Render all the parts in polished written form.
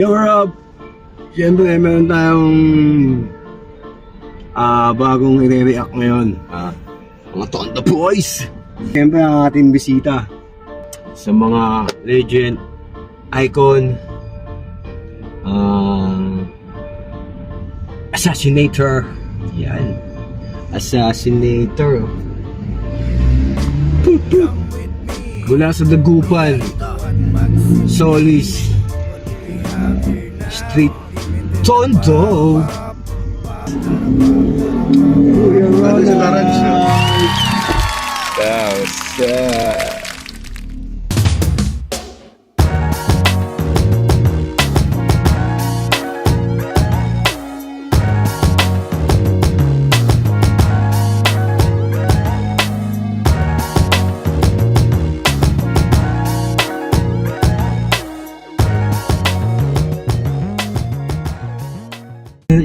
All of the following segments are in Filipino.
Yo, Rob! Siyempre, meron tayong bagong i-react ngayon. Mga Tonda Boys! Siyempre, ang ating bisita sa mga legend, icon, assassinator. Yan. Assassinator. Mula sa Dagupan, Solis, Street Tondo. Kuya Ronald.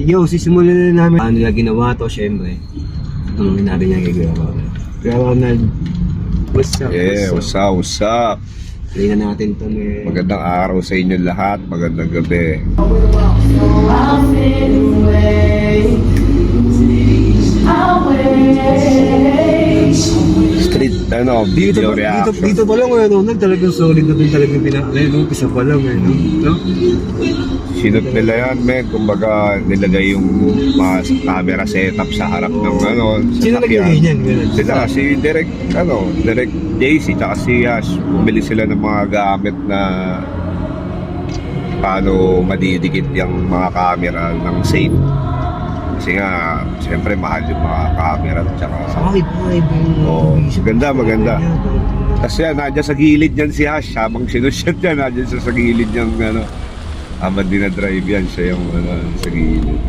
Yo, sisimulan na namin. Ano nila ginawa to, syempre. Tanungin natin niya kay Kuya Ronald. Kuya Ronald, what's up? Yeah, what's up? Tingnan natin to eh. Magandang araw sa inyo lahat. Magandang gabi. Street, video reaction. Dito pa lang, Kuya Ronald, talagang solid na din talagang umpisa pa lang eh, no? Sinot nila yan, men. Kumbaga, nilagay yung mga camera setup sa harap ng Sino naglagay niyan? Sila, si Direk JC, tsaka si Yash. Bumili sila ng mga gamit na paano madidikit yung mga camera ng safe. Kasi nga, siyempre mahal yung mga camera. Tsaka, maganda. Kasi yan, nandiyan sa gilid yan si Yash. Habang sinusyat yan, nandiyan sa gilid yung Amad dinadrive yan siya yung sa gilid.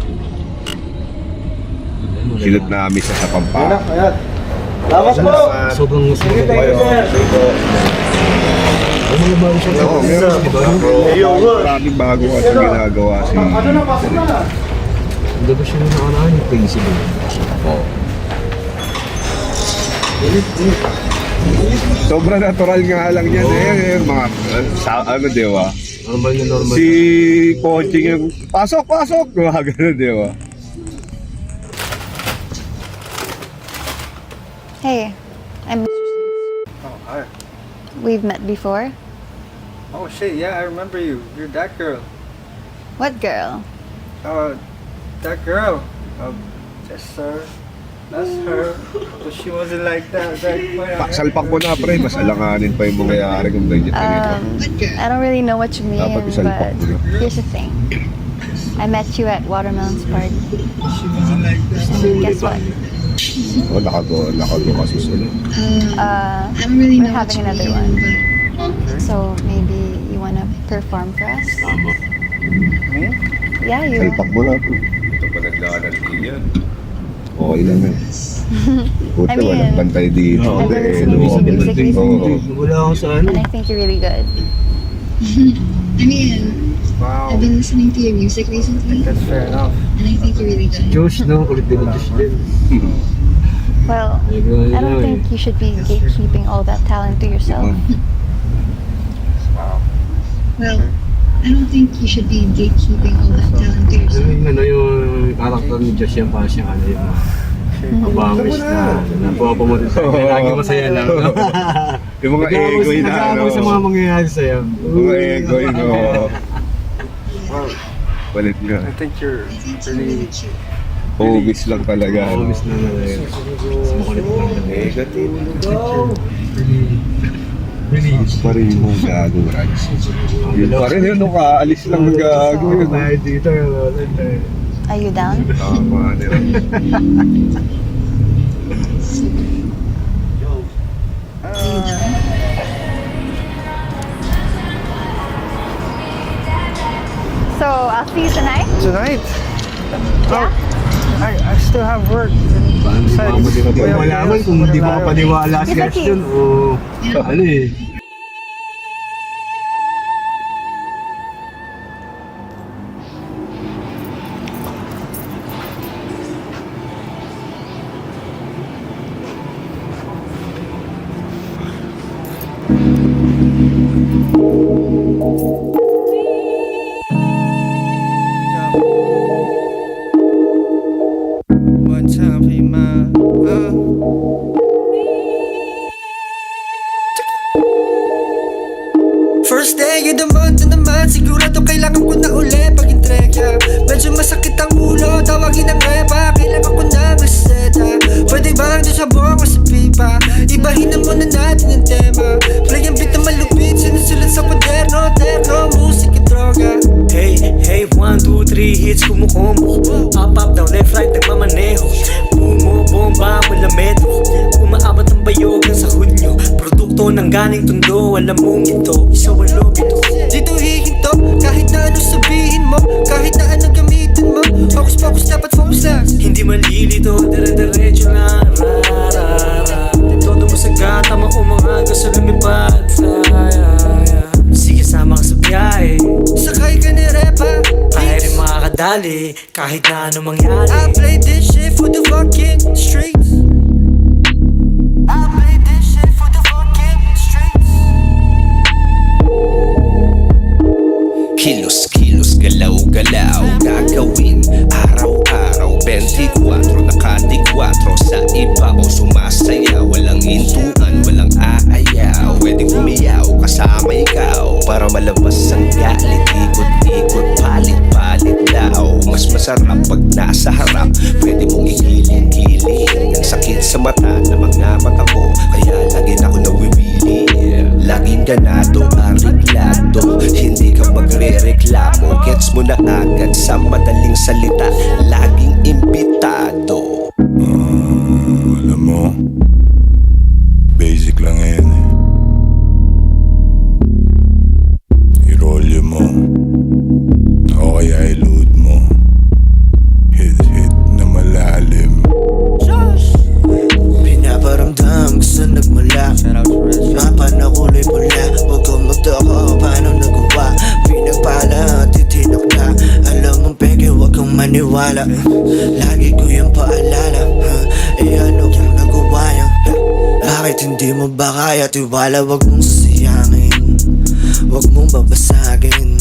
Sinot namin siya sa Pampanga. Lawas po! Sobrang Mga bago siya. Oo, meron. Maraming bago at ginagawa si Hindi ba siya nakaraan yung principle? Oo. Sobrang natural nga lang yan eh. Mga, di ba? Normal. Si coaching yung pasok! Mga gano'n, di ba? Hey, I'm. Oh, hi. We've met before. Oh, shit, yeah, I remember you. You're that girl. What girl? That girl. Yes, sir. That's her. But she wasn't like that. Salpak mo na, pre. Mas alanganin pa yung mangyayari kung ganyan. I don't really know what you mean, Dapat isalpak but mo na. here's the thing. I met you at Watermelon's party. She wasn't like that. And guess what? Oo, nakago kasi sila. We're having another one. So maybe you wanna perform for us? Tama. Me? Yeah, you. Salpak mo na, pre. Ito pa naglalandi yan. Okay lang eh. Puti, I mean, walang bantay dito. I've been Eh, listening to your music recently, Wala ako sa ano. and I think you're really good. I mean, Wow. I've been listening to your music recently, That's fair enough. and I think you're really good. Josh, no? Kulit din ng Josh din. Well, I don't think you should be gatekeeping all that talent to yourself. Wow. Well, I don't think you should be gatekeeping all that talent to yourself. Yung karakter ni Josh yan, parang siyang yung mabangis na napupumunod sa kanya. Lagi masaya lang. Yung mga egoy na Nagkakaroon sa mga mangyayari sa'yo. Mga egoy no. Palit nga. I think you're I think you're really cute. Hobbies lang talaga. Oo, miss na yun. Makulit lang na. Really? Pa rin yung gago, Raj. Yun pa rin yun, kaalis lang ng gago yun. Dahil dito, Are you down? Tama, nila. Are you done? So I'll see you tonight. Tonight? Yeah. I still have work. Paano di mo malaman kung hindi mo kapaniwala si Kita Ashton o ano eh. 3 hits kumukombo. Up, down, left, right, nagmamaneho. Bumobomba mula metro. Umaabot ang bayogan sa hunyo. Produkto ng galing tondo. Alam mong ito, isa walo ito. Dito hihinto, kahit na ano sabihin mo, kahit na ano gamitin mo. Focus, dapat focus lang. Hindi malilito, dire-diretso lang. Ra-ra-ra. Todo mo sa gata, maumangaga sa lumipad. Sige, sama ka sa biyahe. Sakay ka ni Repa, Tayo rin makakadali, kahit na ano mangyari. I play this shit for the fucking streets. I play this shit for the fucking streets. Kilos, galaw-galaw gagawin araw-araw 24 nakatigwatro sa ibabaw sumasaya walang hintuan, walang aayaw pwedeng umiyaw kasama ikaw para malabas ang galit ikot-ikot, palit-palit daw mas masarap pag nasa harap pwede mong igiling-giling ang sakit sa mata ng mga mata mo kaya lagi na ako nawiwili laging ganado, ariglado hindi ka magre-reklamo gets mo na agad sa madaling salita laging imbitado Alam mo, basic lang yan eh. I-rolyo mo, o kaya i-load mo. Hit na malalim. Pinaparamdam gusto nagmula. Mapa na kulay pula. Huwag kang magtaka paano nagawa. Pinagpala, titinak na. Alam mong peke, huwag kang maniwala. Lagi ko yung paalala. Ano kung nagawa yan? Bakit hindi mo ba kaya tiwala? Huwag mong sasayangin. Huwag mong babasagin.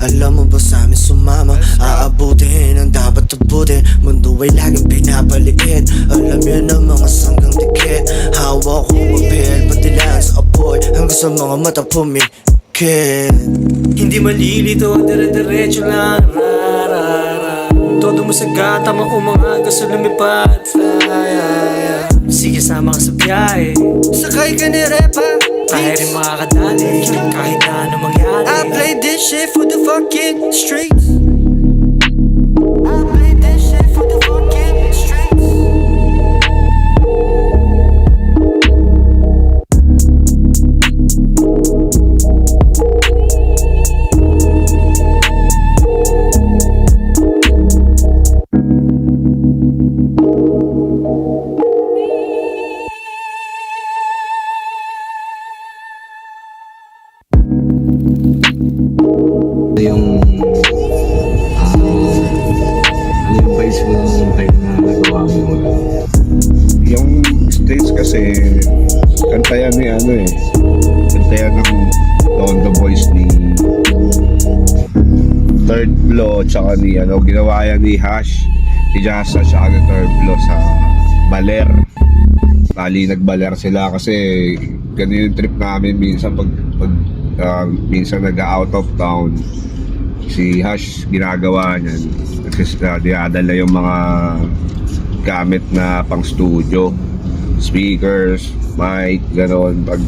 Alam mo ba sa amin sumama? Aabutin ang dapat abutin. Mundo ay laging pinapaliit. Alam yan ang mga sanggang dikit. Hawak ko mapil, pati lang sa apoy. Hanggang sa mga mata pumikit. Hindi malilito, dire-diretso lang. Ra-ra-ra. Todo mo sa gata, maumangaga sa lumipad. Sige, sama ka sa biyahe. Sakay ka ni Repa, Tayo rin makakadali, kahit na ano mangyari. I play this shit for the fucking streets. I play this shit for the fucking streets. Yung ano yung vice mo nung time na nagawa mo Yung stage kasi kanta yan ni ano eh kanta yan ng Tondo Boys ni Third Flow tsaka ni ano ginawa yan ni Hash ni Jasa tsaka ni Third Flow sa Baler bali nagbaler sila kasi ganun yung trip namin minsan pag minsan nag-out of town si Hash ginagawa niyan kasi dinadala yung mga gamit na pang studio speakers, mic, gano'n pag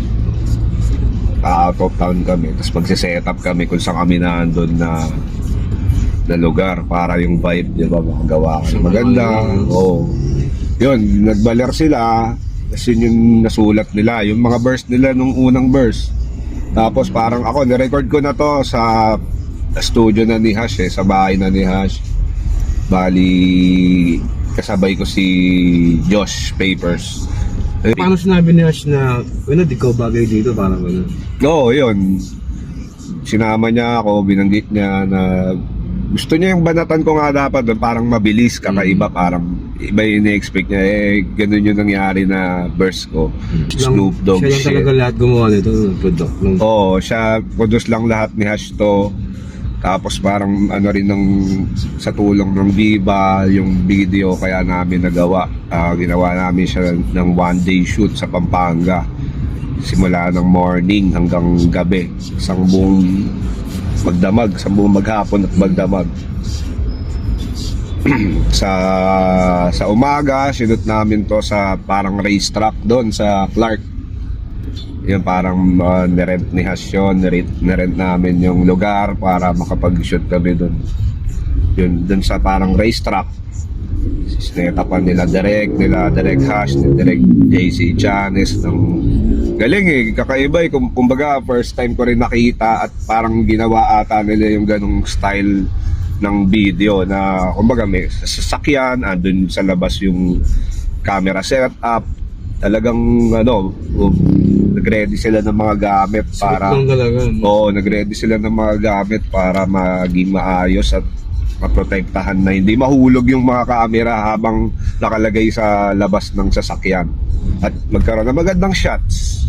out of town kami tapos magsiset up kami kung saan kami nandun na lugar para yung vibe diba makagawa kami maganda yun nagbaler sila kasi yung nasulat nila yung mga verse nila nung unang verse tapos parang ako nirecord ko na to sa studio na ni Hash sa bahay na ni Hash bali kasabay ko si Josh Papers. paano sinabi ni Ash na di ko bagay dito parang gano'n Oo, yun sinama niya ako binanggit niya na gusto niya yung banatan ko nga dapat parang mabilis kakaiba parang iba yung ina-expect niya ganun yung nangyari na verse ko Snoop Dogg siya lang shit talaga lahat gumawa nito Oo, siya produce lang lahat ni Hash to tapos parang ano rin sa tulong ng Viva yung video kaya namin nagawa ginawa namin siya ng one day shoot sa Pampanga simula ng morning hanggang gabi isang buong maghapon at magdamag sa umaga sinut namin to sa parang racetrack doon sa Clark yun parang nirent ni Hash yun nirent namin yung lugar para makapag-shoot kami doon Yun, dun sa parang racetrack. Sinetapan nila Direk Hash, ni Direk JC Chanes ng galing eh, kakaiba eh. Kumbaga first time ko rin nakita at parang ginawa ata nila yung ganong style ng video na kumbaga may sasakyan, andun sa labas yung camera setup, talagang nagready sila ng mga gamit para nagready sila ng mga gamit para maging maayos at maprotektahan na hindi mahulog yung mga camera habang nakalagay sa labas ng sasakyan at magkaroon ng magandang shots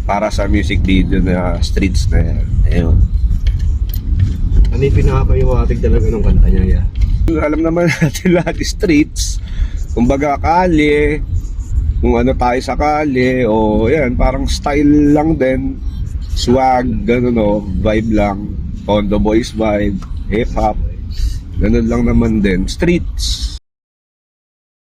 para sa music video na Streets na yan. Ayun. Ano yung pinakapayuwatig talaga ng kanta niya? Alam naman natin lahat, Streets, kumbaga kali, kung ano tayo sa kali, o yan, parang style lang din, swag, gano'n vibe lang, Tondo Boys vibe, hip hop, ganun lang naman din, Streets.